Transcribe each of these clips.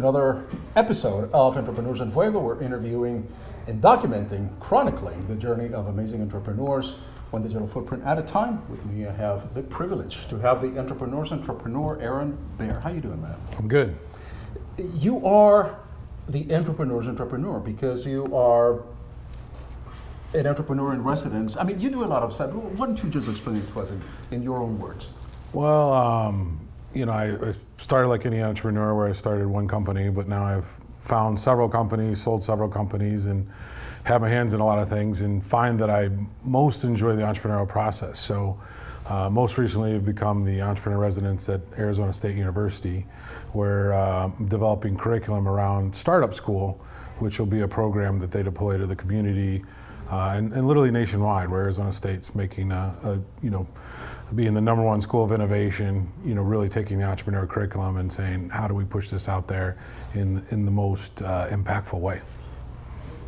another episode of Entrepreneurs in Fuego. We're interviewing and documenting, chronicling the journey of amazing entrepreneurs, one digital footprint at a time. With me, I have the privilege to have the entrepreneur, Aaron Baer. How you doing, man? I'm good. You are the entrepreneur because you are an entrepreneur in residence. I mean, you do a lot of stuff. Why don't you just explain it to us in your own words? Well, I started like any entrepreneur where I started one company, but now I've found several companies, sold several companies, and have my hands in a lot of things and find that I most enjoy the entrepreneurial process. So most recently I've become the entrepreneur residence at Arizona State University, where I'm developing curriculum around Startup School, which will be a program that they deploy to the community and literally nationwide, where Arizona State's making being the #1 school of innovation, really taking the entrepreneur curriculum and saying, how do we push this out there in the most impactful way?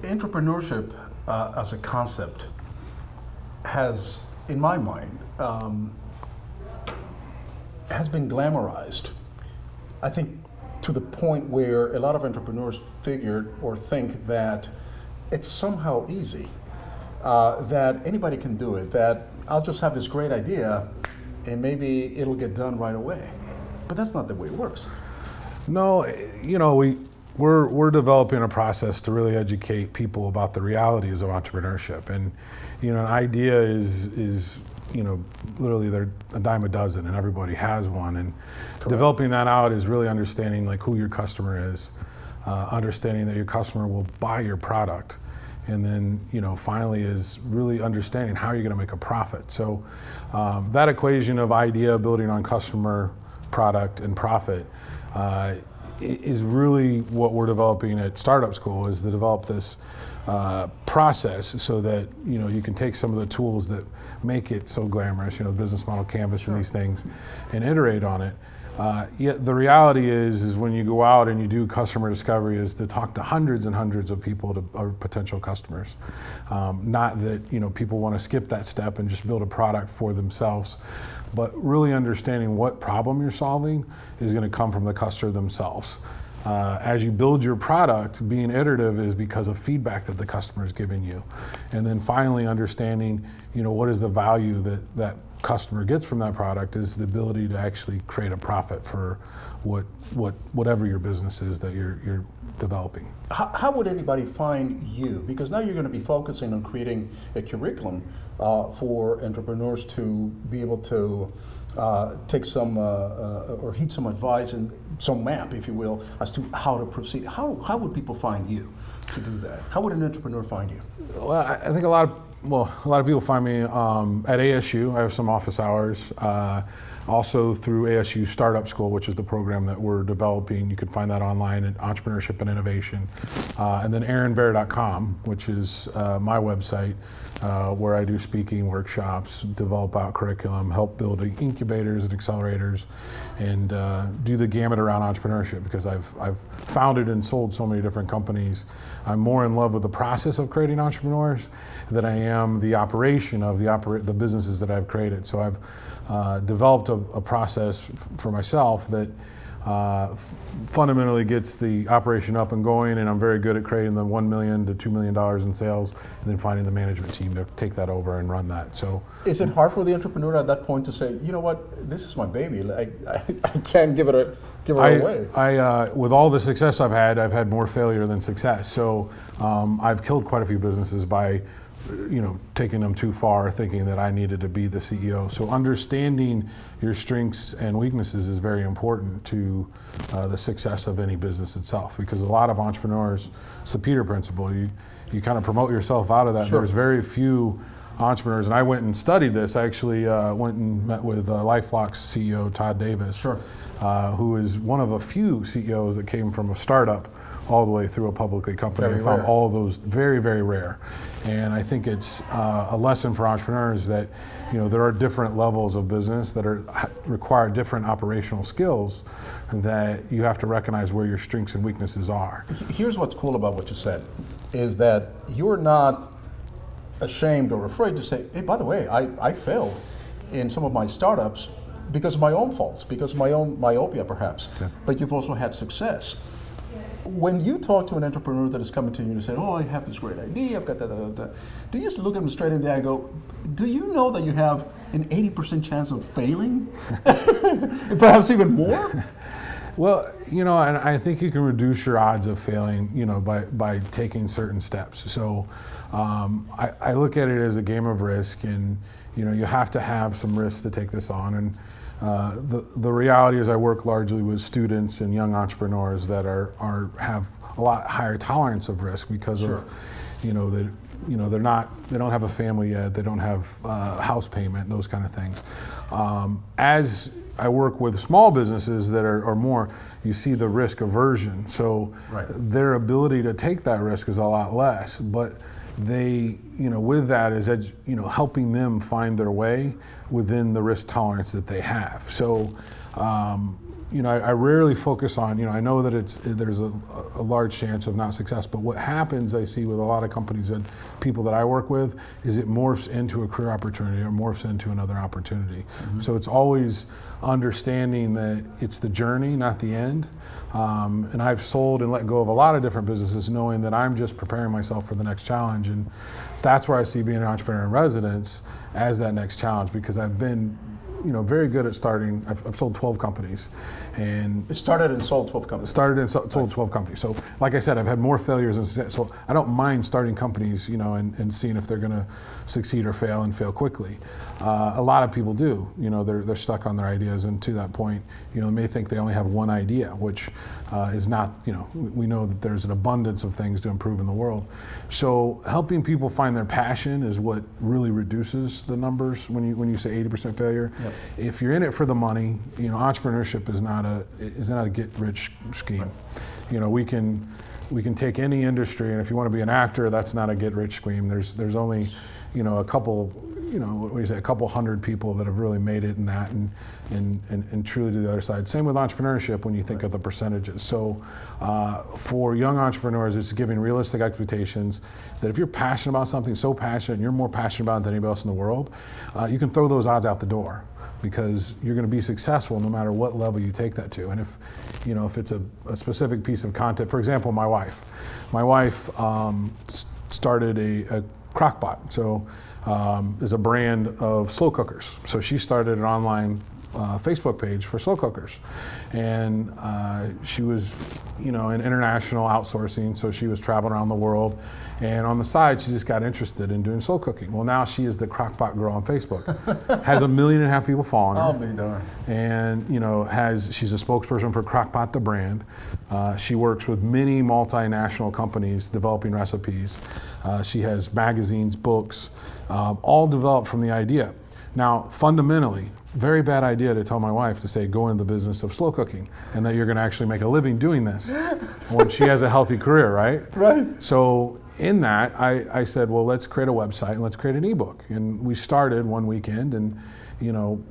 Entrepreneurship as a concept has, in my mind, has been glamorized. I think to the point where a lot of entrepreneurs figured or think that it's somehow easy, that anybody can do it, that I'll just have this great idea and maybe it'll get done right away. But that's not the way it works. No, we're developing a process to really educate people about the realities of entrepreneurship. And an idea is literally they're a dime a dozen and everybody has one. And correct. Developing that out is really understanding like who your customer is, understanding that your customer will buy your product. And then, finally is really understanding how you're going to make a profit. So that equation of idea, building on customer, product, and profit is really what we're developing at Startup School, is to develop this process so that, you can take some of the tools that make it so glamorous, the business model canvas Sure. and these things, and iterate on it. Yet the reality is when you go out and you do customer discovery is to talk to hundreds and hundreds of people, or potential customers. Not that people want to skip that step and just build a product for themselves, but really understanding what problem you're solving is going to come from the customer themselves. As you build your product, being iterative is because of feedback that the customer is giving you. And then finally understanding, what is the value that customer gets from that product is the ability to actually create a profit for whatever your business is that you're developing. How would anybody find you? Because now you're going to be focusing on creating a curriculum for entrepreneurs to be able to take some or heed some advice and some map, if you will, as to how to proceed. How would people find you to do that? How would an entrepreneur find you? Well, I think a lot of people find me at ASU. I have some office hours. Also through ASU Startup School, which is the program that we're developing. You can find that online at Entrepreneurship and Innovation. And then aaronbaer.com, which is my website, where I do speaking workshops, develop out curriculum, help build incubators and accelerators, and do the gamut around entrepreneurship, because I've founded and sold so many different companies. I'm more in love with the process of creating entrepreneurs than I am the operation of the businesses that I've created. So I've developed a process for myself that fundamentally gets the operation up and going, and I'm very good at creating the $1 million to $2 million in sales, and then finding the management team to take that over and run that. So, is it hard for the entrepreneur at that point to say, you know what, this is my baby, I can't give it away? With all the success I've had more failure than success. So I've killed quite a few businesses by taking them too far, thinking that I needed to be the CEO. So understanding your strengths and weaknesses is very important to the success of any business itself, because a lot of entrepreneurs, it's the Peter principle, you kind of promote yourself out of that. Sure. There's very few entrepreneurs, and I went and studied this. I actually went and met with LifeLock's CEO, Todd Davis, Sure. Who is one of a few CEOs that came from a startup all the way through a publicly company. Very I found rare. all of those very, very rare. And I think it's a lesson for entrepreneurs that there are different levels of business that require different operational skills, that you have to recognize where your strengths and weaknesses are. Here's what's cool about what you said, is that you're not ashamed or afraid to say, hey, by the way, I failed in some of my startups because of my own faults, because of my own myopia perhaps, yeah. But you've also had success. When you talk to an entrepreneur that is coming to you and say, "Oh, I have this great idea, I've got that," do you just look at them straight in the eye and go, "Do you know that you have an 80% chance of failing, perhaps even more?" Well, and I think you can reduce your odds of failing, by taking certain steps. So I look at it as a game of risk, and you have to have some risk to take this on. And the reality is, I work largely with students and young entrepreneurs that have a lot higher tolerance of risk because Sure. of, they don't have a family yet, they don't have house payment, those kind of things. As I work with small businesses that are more, you see the risk aversion. So Right. their ability to take that risk is a lot less, but they, with that is, helping them find their way within the risk tolerance that they have. So, I rarely focus on, I know that there's a large chance of not success, but what happens, I see with a lot of companies and people that I work with, is it morphs into a career opportunity or morphs into another opportunity. Mm-hmm. So it's always understanding that it's the journey, not the end. And I've sold and let go of a lot of different businesses knowing that I'm just preparing myself for the next challenge. And that's where I see being an entrepreneur in residence as that next challenge, because I've been very good at starting. I've sold 12 companies, and It started and sold 12 companies. sold 12 companies. So, like I said, I've had more failures than success. So I don't mind starting companies, and seeing if they're going to succeed or fail, and fail quickly. A lot of people do. They're stuck on their ideas, and to that point, they may think they only have one idea, which is not. We know that there's an abundance of things to improve in the world. So helping people find their passion is what really reduces the numbers when you say 80% failure. Yep. If you're in it for the money, entrepreneurship is not a get-rich scheme. Right. We can take any industry, and if you want to be an actor, that's not a get-rich scheme. There's only, a couple, a couple hundred people that have really made it in that, and truly to the other side. Same with entrepreneurship when you think of the percentages. So for young entrepreneurs, it's giving realistic expectations that if you're passionate about something, so passionate, and you're more passionate about it than anybody else in the world, you can throw those odds out the door, because you're going to be successful no matter what level you take that to. And if it's a specific piece of content, for example, my wife started a crock pot. So is a brand of slow cookers. So she started an online Facebook page for slow cookers, and she was in international outsourcing, so she was traveling around the world, and on the side she just got interested in doing slow cooking. Well, now she is the crockpot girl on Facebook. Has 1.5 million people following her. I'll be darned. And she's a spokesperson for Crockpot the brand. She works with many multinational companies developing recipes. She has magazines, books, all developed from the idea. Now, fundamentally, very bad idea to tell my wife to say, go into the business of slow cooking, and that you're going to actually make a living doing this when she has a healthy career, right? Right. So in that, I said, well, let's create a website and let's create an ebook. And we started one weekend, and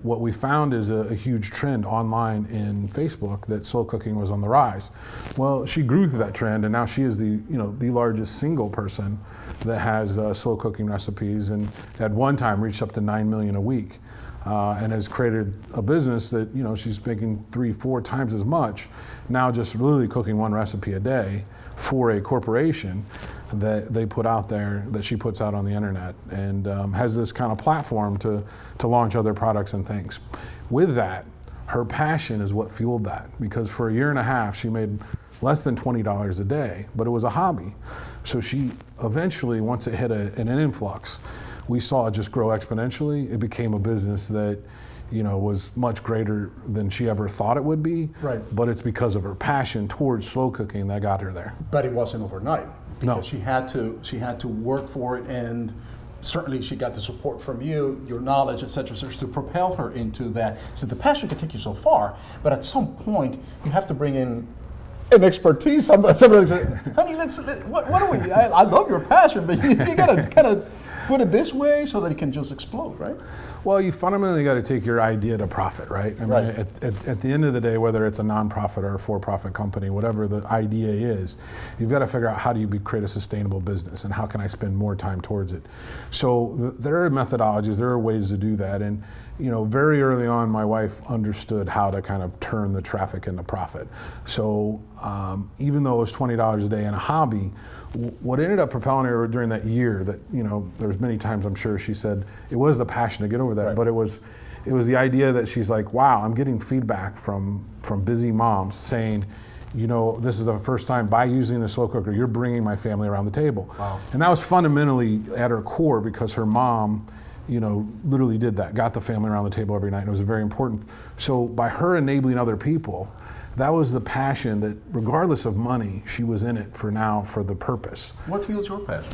what we found is a huge trend online in Facebook that slow cooking was on the rise. Well, she grew through that trend, and now she is the largest single person that has slow cooking recipes, and at one time reached up to 9 million a week, and has created a business that she's making 3-4 times as much now, just really cooking one recipe a day for a corporation that they put out there, that she puts out on the internet, and has this kind of platform to launch other products and things. With that, her passion is what fueled that, because for 1.5 years she made less than $20 a day, but it was a hobby. So she eventually, once it hit an influx, we saw it just grow exponentially. It became a business that was much greater than she ever thought it would be. Right. But it's because of her passion towards slow cooking that got her there. But it wasn't overnight, because No. she had to work for it, and certainly she got the support from you, your knowledge, et cetera, to propel her into that. So the passion can take you so far, but at some point you have to bring in an expertise. Somebody say, honey, what are we? I love your passion, but you got to kind of put it this way so that it can just explode, right? Well, you fundamentally got to take your idea to profit, right? I mean, Right. At the end of the day, whether it's a nonprofit or a for-profit company, whatever the idea is, you've got to figure out how do you create a sustainable business and how can I spend more time towards it. So there are methodologies, there are ways to do that, and very early on, my wife understood how to kind of turn the traffic into profit. So even though it was $20 a day and a hobby, what ended up propelling her during that year, that there was many times I'm sure she said it was the passion to get over that, Right. but it was the idea that she's like, wow, I'm getting feedback from busy moms saying, this is the first time by using the slow cooker, you're bringing my family around the table. Wow. And that was fundamentally at her core because her mom, literally did that, got the family around the table every night, and it was very important. So by her enabling other people, that was the passion that, regardless of money, she was in it for the purpose. What fuels your passion?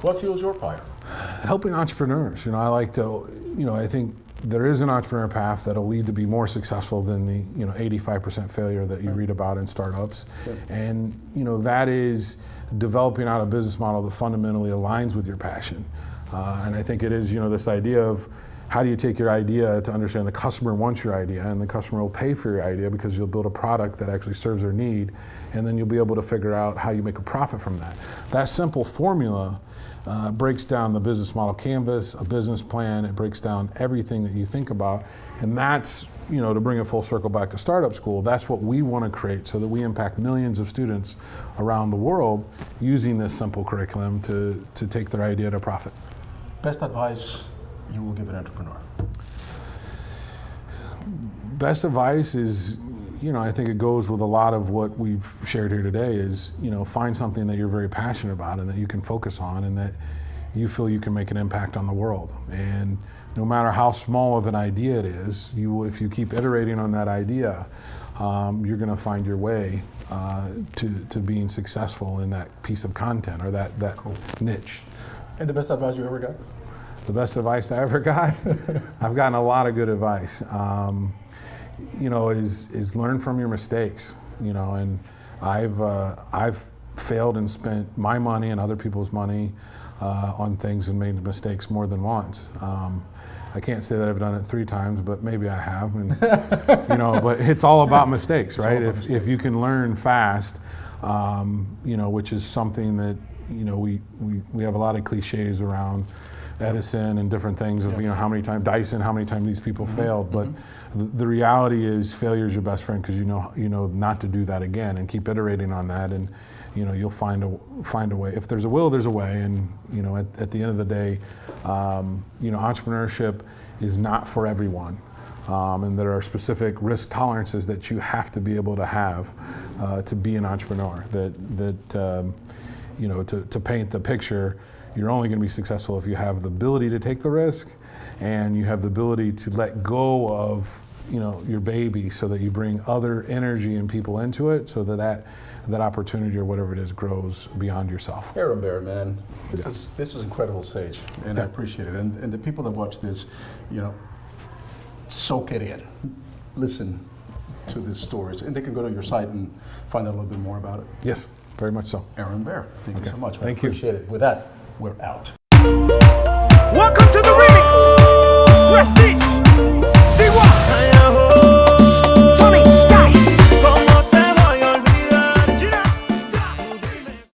What fuels your fire? Helping entrepreneurs. I like to, I think there is an entrepreneur path that'll lead to be more successful than the 85% failure that you read about in startups. Sure. And that is developing out a business model that fundamentally aligns with your passion. And I think it is this idea of how do you take your idea to understand the customer wants your idea, and the customer will pay for your idea because you'll build a product that actually serves their need, and then you'll be able to figure out how you make a profit from that. That simple formula breaks down the business model canvas, a business plan. It breaks down everything that you think about, and that's to bring it full circle back to startup school. That's what we want to create so that we impact millions of students around the world using this simple curriculum to take their idea to profit. Best advice you will give an entrepreneur? Best advice is, I think it goes with a lot of what we've shared here today is, find something that you're very passionate about and that you can focus on and that you feel you can make an impact on the world. And no matter how small of an idea it is, if you keep iterating on that idea, you're going to find your way to being successful in that piece of content or that Cool. niche. And the best advice you ever got? The best advice I ever got? I've gotten a lot of good advice. Is learn from your mistakes. And I've failed and spent my money and other people's money on things and made mistakes more than once. I can't say that I've done it 3 times, but maybe I have. And, but it's all about mistakes, right? If you can learn fast, which is something that we have a lot of cliches around Edison and different things of how many times Dyson, how many times these people failed, but the reality is failure is your best friend because you know not to do that again and keep iterating on that, and you'll find a way. If there's a will, there's a way, and at the end of the day, entrepreneurship is not for everyone. And there are specific risk tolerances that you have to be able to have to be an entrepreneur. To paint the picture, you're only going to be successful if you have the ability to take the risk and you have the ability to let go of your baby so that you bring other energy and people into it so that opportunity or whatever it is grows beyond yourself. Aaron Bear, man, this is incredible, Sage, and I appreciate it. And the people that watch this, soak it in, listen to these stories, and they can go to your site and find out a little bit more about it. Yes, very much so. Aaron Bear, thank you so much. Thank you. Appreciate it. With that, we're out.